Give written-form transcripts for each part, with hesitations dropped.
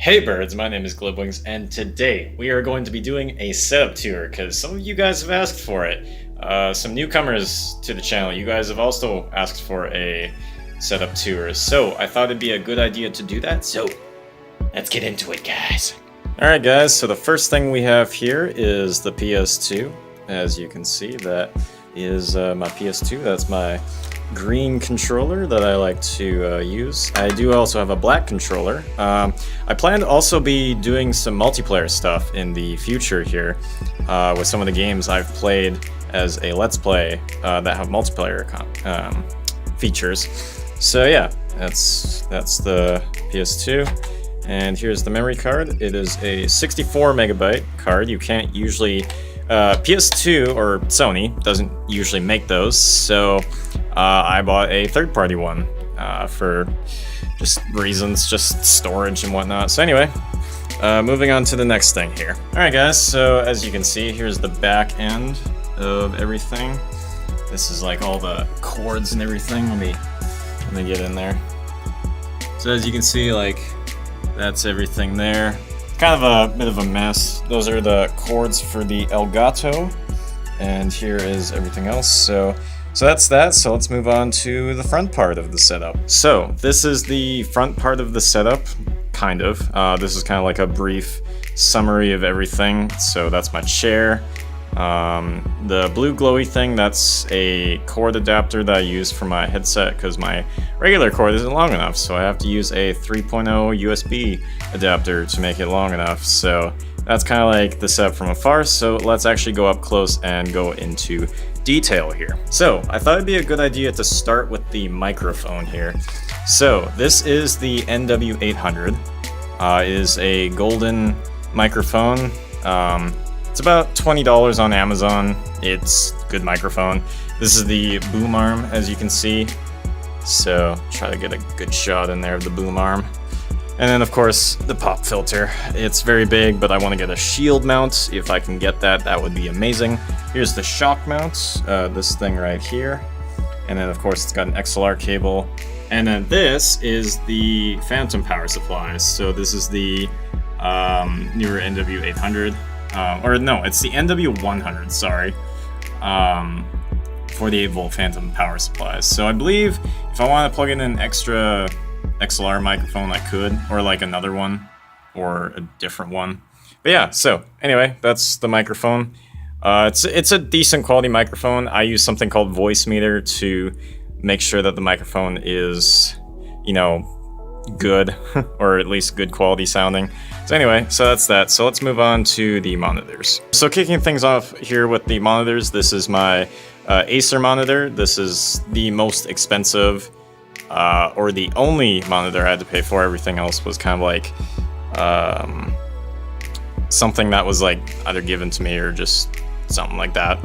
Hey birds, my name is Glibwings, and today we are going to be doing a setup tour because some of you guys have asked for it. Some newcomers to the channel, you guys have also asked for a setup tour, so I thought it'd be a good idea to do that, so let's get into it, guys. Alright guys, so the first thing we have here is the PS2. As you can see, that is my PS2, that's my green controller that I like to use. I do also have a black controller. I plan to also be doing some multiplayer stuff in the future here with some of the games I've played as a Let's Play that have multiplayer features. So yeah, that's the PS2. And here's the memory card. It is a 64 megabyte card. You can't usually... PS2 or Sony doesn't usually make those, so I bought a third-party one for just reasons, just storage and whatnot. So anyway, moving on to the next thing here. Alright guys, so as you can see, here's the back end of everything. This is like all the cords and everything. Let me get in there. So as you can see, like, that's everything there. Kind of a bit of a mess. Those are the cords for the Elgato, and here is everything else. So that's that. So let's move on to the front part of the setup. So this is the front part of the setup, kind of. This is kind of like a brief summary of everything. So that's my chair. The blue glowy thing, that's a cord adapter that I use for my headset because my regular cord isn't long enough, so I have to use a 3.0 USB adapter to make it long enough. So that's kind of like the setup from afar, so let's actually go up close and go into detail here. So I thought it'd be a good idea to start with the microphone here. So this is the NW800. It is a golden microphone. It's about $20 on Amazon. It's a good microphone. This is the boom arm, as you can see. So try to get a good shot in there of the boom arm. And then of course the pop filter. It's very big, but I want to get a shield mount. If I can get that, that would be amazing. Here's the shock mount, this thing right here. And then of course it's got an XLR cable. And then this is the phantom power supply. So this is the newer NW800. Or no, it's the NW100, sorry, for the 8-volt phantom power supplies. So I believe if I want to plug in an extra XLR microphone, I could, or like another one, or a different one. But yeah, so anyway, that's the microphone. It's a decent quality microphone. I use something called Voicemeter to make sure that the microphone is, you know, good, or at least good quality sounding. So anyway, so that's that. So let's move on to the monitors. So kicking things off here with the monitors, this is my Acer monitor. This is the most expensive, or the only monitor I had to pay for. Everything else was kind of like something that was like either given to me or just something like that.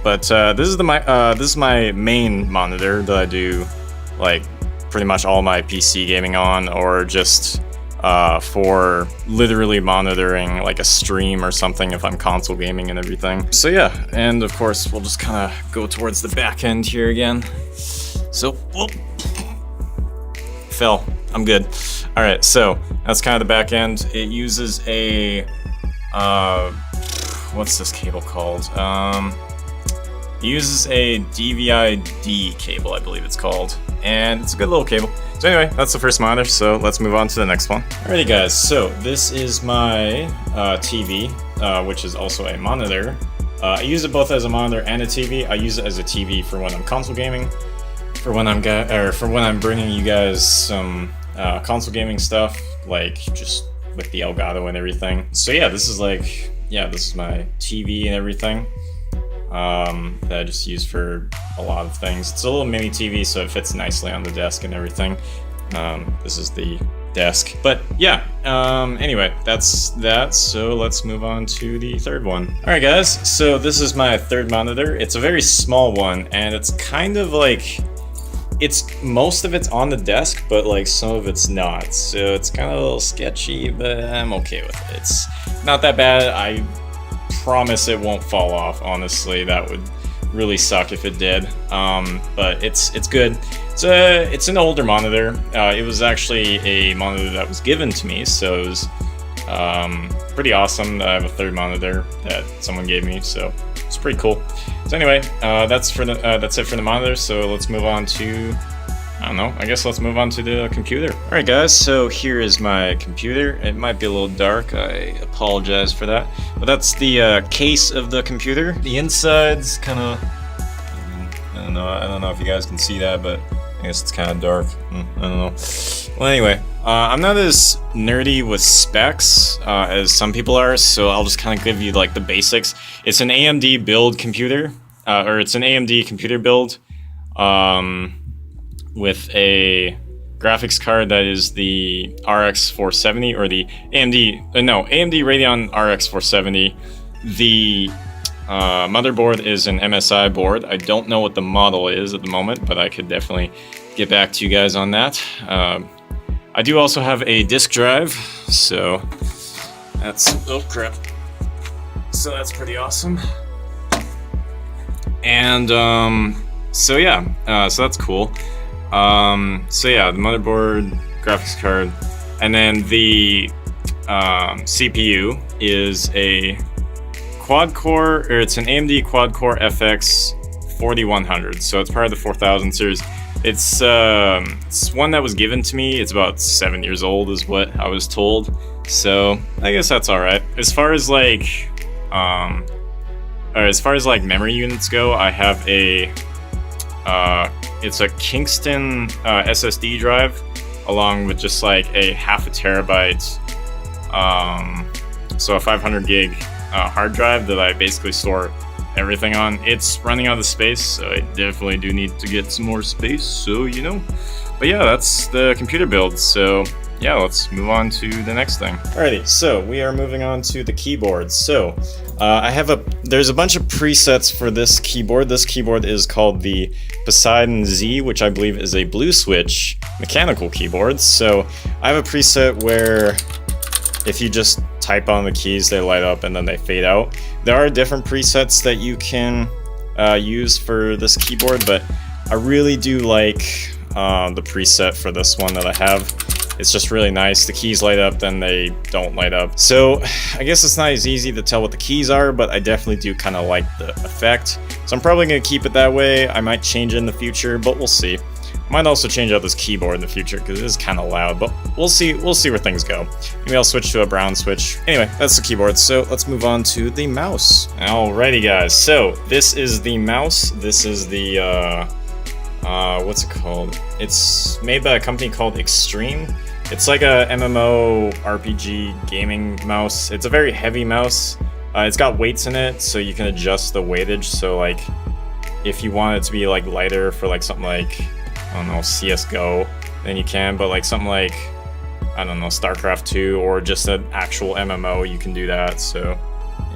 But this is my main monitor that I do like pretty much all my PC gaming on, or just for literally monitoring like a stream or something if I'm console gaming and everything. So yeah, and of course we'll just kind of go towards the back end here again. So, whoop. Fell. I'm good. Alright, so that's kind of the back end. It uses a what's this cable called? It uses a DVI-D cable, I believe it's called, and it's a good little cable. So anyway, that's the first monitor, so let's move on to the next one. Alrighty guys, so this is my TV, which is also a monitor. I use it both as a monitor and a TV. I use it as a TV for when I'm console gaming, for when I'm bringing you guys some console gaming stuff, like just with the Elgato and everything. So yeah, this is my TV and everything. That I just use for a lot of things. It's a little mini TV, so it fits nicely on the desk and everything. This is the desk. But yeah, anyway, that's that. So let's move on to the third one. Alright guys, so this is my third monitor. It's a very small one, and it's kind of like, most of it's on the desk, but like some of it's not. So it's kind of a little sketchy, but I'm okay with it. It's not that bad. I promise it won't fall off. Honestly, that really suck if it did. But it's good. It's an older monitor. It was actually a monitor that was given to me, so it was pretty awesome that I have a third monitor that someone gave me. So it's pretty cool. So anyway, that's it for the monitor. So let's move on to, I don't know, I guess let's move on to the computer. Alright guys, so here is my computer. It might be a little dark, I apologize for that. But that's the case of the computer. The inside's kind of, I don't know if you guys can see that, but I guess it's kind of dark. I don't know. Well anyway, I'm not as nerdy with specs as some people are, so I'll just kind of give you like the basics. It's an AMD build computer, or it's an AMD computer build. With a graphics card that is the RX 470 or the AMD Radeon RX 470. The motherboard is an MSI board. I don't know what the model is at the moment, but I could definitely get back to you guys on that. I do also have a disk drive, so that's, oh crap. So that's pretty awesome. And so yeah, so that's cool. So yeah, the motherboard, graphics card, and then the CPU is a quad-core, or it's an AMD quad-core FX 4100. So it's part of the 4000 series. It's one that was given to me. It's about 7 years old, is what I was told. So I guess that's all right. As far as like memory units go, I have a it's a Kingston SSD drive, along with just like a half a terabyte, so a 500 gig hard drive that I basically store everything on. It's running out of space, so I definitely do need to get some more space, so you know. But yeah, that's the computer build, so yeah, let's move on to the next thing. Alrighty, so we are moving on to the keyboard. So there's a bunch of presets for this keyboard. This keyboard is called the Poseidon Z, which I believe is a blue switch mechanical keyboard. So I have a preset where if you just type on the keys, they light up and then they fade out. There are different presets that you can use for this keyboard, but I really do like the preset for this one that I have. It's just really nice. The keys light up, then they don't light up. So I guess it's not as easy to tell what the keys are, but I definitely do kind of like the effect. So I'm probably going to keep it that way. I might change it in the future, but we'll see. Might also change out this keyboard in the future because it is kind of loud, but we'll see where things go. Maybe I'll switch to a brown switch. Anyway, that's the keyboard, so let's move on to the mouse. Alrighty guys, so this is the mouse. This is the, what's it called? It's made by a company called Extreme. It's like a MMO RPG gaming mouse. It's a very heavy mouse. It's got weights in it, so you can adjust the weightage. So like, if you want it to be like lighter for like something like, I don't know, CSGO, then you can. But like something like, I don't know, StarCraft 2 or just an actual MMO, you can do that. So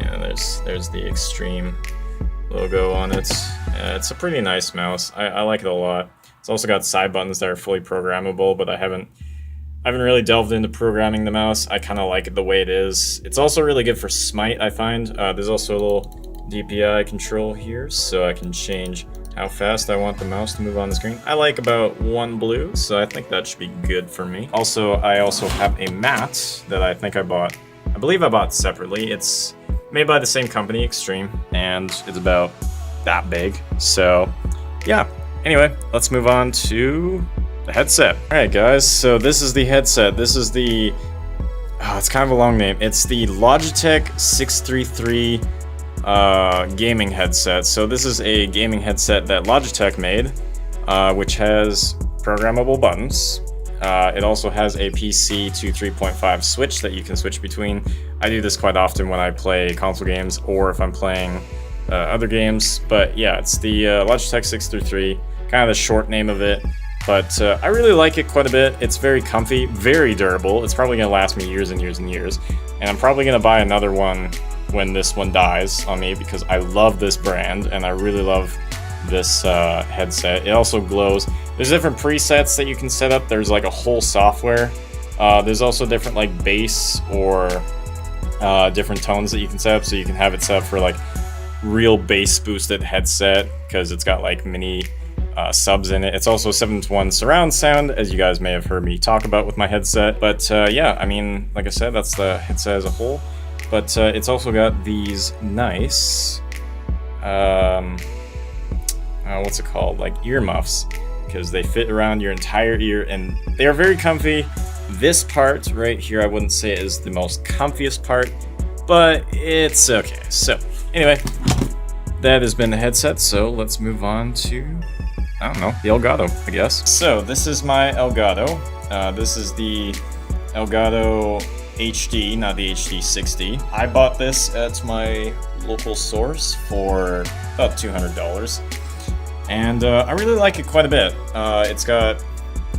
yeah, there's the Extreme logo on it. It's a pretty nice mouse. I like it a lot. It's also got side buttons that are fully programmable, but I haven't really delved into programming the mouse. I kind of like it the way it is. It's also really good for Smite, I find. There's also a little DPI control here, so I can change how fast I want the mouse to move on the screen. I like about 1 blue, so I think that should be good for me. Also, I also have a mat that I think I believe I bought separately. It's made by the same company, Extreme, and it's about that big. So, yeah. Anyway, let's move on to the headset. Alright guys, so this is the headset. This is the, it's kind of a long name. It's the Logitech 633 gaming headset. So this is a gaming headset that Logitech made, which has programmable buttons. It also has a PC to 3.5 switch that you can switch between. I do this quite often when I play console games or if I'm playing other games. But yeah, it's the Logitech 633, kind of the short name of it. But I really like it quite a bit. It's very comfy, very durable. It's probably going to last me years and years and years. And I'm probably going to buy another one when this one dies on me because I love this brand and I really love this headset. It also glows. There's different presets that you can set up. There's like a whole software. There's also different like bass or different tones that you can set up. So you can have it set up for like real bass boosted headset because it's got like mini subs in it. It's also 7-to-1 surround sound, as you guys may have heard me talk about with my headset. But yeah, I mean, like I said, that's the headset as a whole. But it's also got these nice, what's it called? Like earmuffs, because they fit around your entire ear and they are very comfy. This part right here, I wouldn't say is the most comfiest part, but it's okay. So anyway, that has been the headset, so let's move on to, I don't know, the Elgato, I guess. So this is my Elgato. This is the Elgato HD, not the HD60. I bought this at my local source for about $200. And I really like it quite a bit. It's got,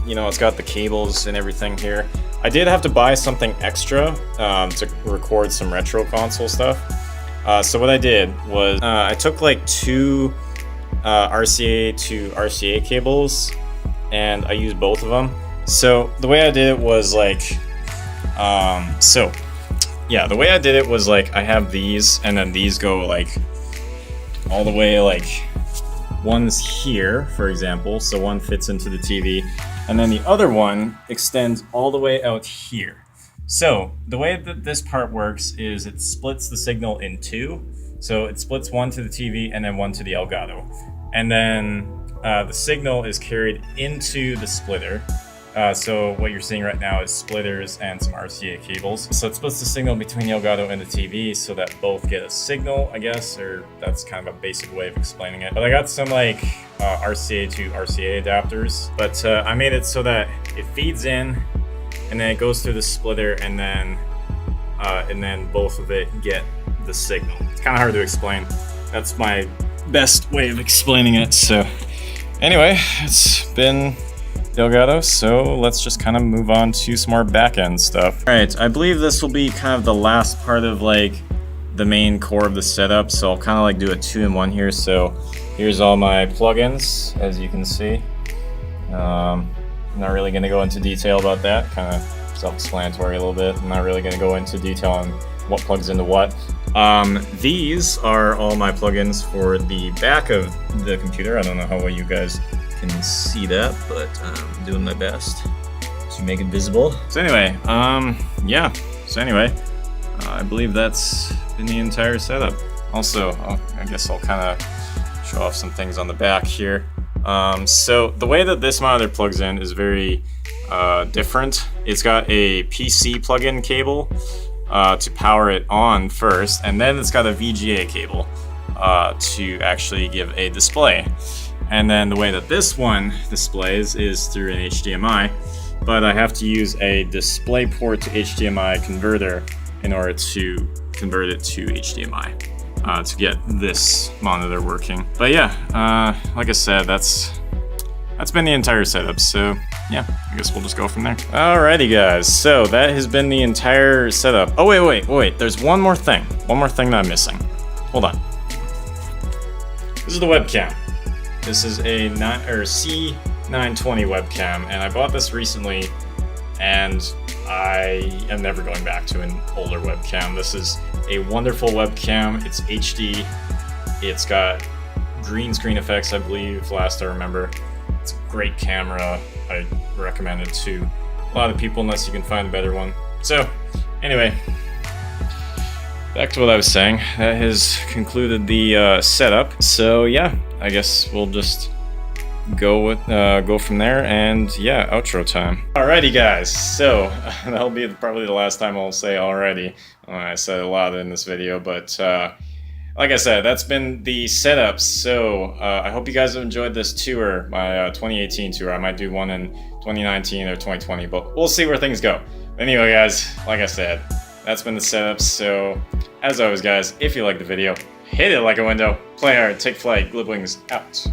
it's got the cables and everything here. I did have to buy something extra to record some retro console stuff. So what I did was I took like 2 RCA to RCA cables, and I used both of them. So the way I did it was like, the way I did it was like I have these, and then these go like all the way, like one's here, for example, so one fits into the TV, and then the other one extends all the way out here. So the way that this part works is it splits the signal in 2. So it splits one to the TV and then one to the Elgato. And then the signal is carried into the splitter. So what you're seeing right now is splitters and some RCA cables. So it splits the signal between the Elgato and the TV so that both get a signal, I guess, or that's kind of a basic way of explaining it. But I got some like RCA to RCA adapters, but I made it so that it feeds in and then it goes through the splitter, and then both of it get the signal. It's kind of hard to explain. That's my best way of explaining it. So anyway, it's been Elgato, so let's just kind of move on to some more back-end stuff. Alright, I believe this will be kind of the last part of like the main core of the setup, so I'll kind of like do a 2-in-1 here. So here's all my plugins, as you can see. I'm not really going to go into detail about that, kind of self-explanatory a little bit. I'm not really going to go into detail on what plugs into what. These are all my plugins for the back of the computer. I don't know how well you guys can see that, but I'm doing my best to make it visible. So anyway, yeah. So anyway, I believe that's been the entire setup. Also, I guess I'll kind of show off some things on the back here. So the way that this monitor plugs in is very different. It's got a PC plug-in cable to power it on first, and then it's got a VGA cable to actually give a display. And then the way that this one displays is through an HDMI, but I have to use a DisplayPort to HDMI converter in order to convert it to HDMI to get this monitor working. But yeah, like I said, that's been the entire setup, so yeah, I guess we'll just go from there. Alrighty guys, so that has been the entire setup. Oh wait, there's one more thing that I'm missing. Hold on. This is the webcam. This is a C920 webcam, and I bought this recently, and I am never going back to an older webcam. This is a wonderful webcam. It's HD. It's got green screen effects, I believe, last I remember. It's a great camera. I recommend it to a lot of people unless you can find a better one. So, anyway, back to what I was saying. That has concluded the setup. So yeah, I guess we'll just go from there, and yeah, outro time. Alrighty guys, so that'll be probably the last time I'll say already. I said a lot in this video, but like I said, that's been the setup. So I hope you guys have enjoyed this tour, my 2018 tour. I might do one in 2019 or 2020, but we'll see where things go. Anyway guys, like I said, that's been the setup. So as always guys, if you liked the video, hit it like a window, play hard, take flight, Glibwings out.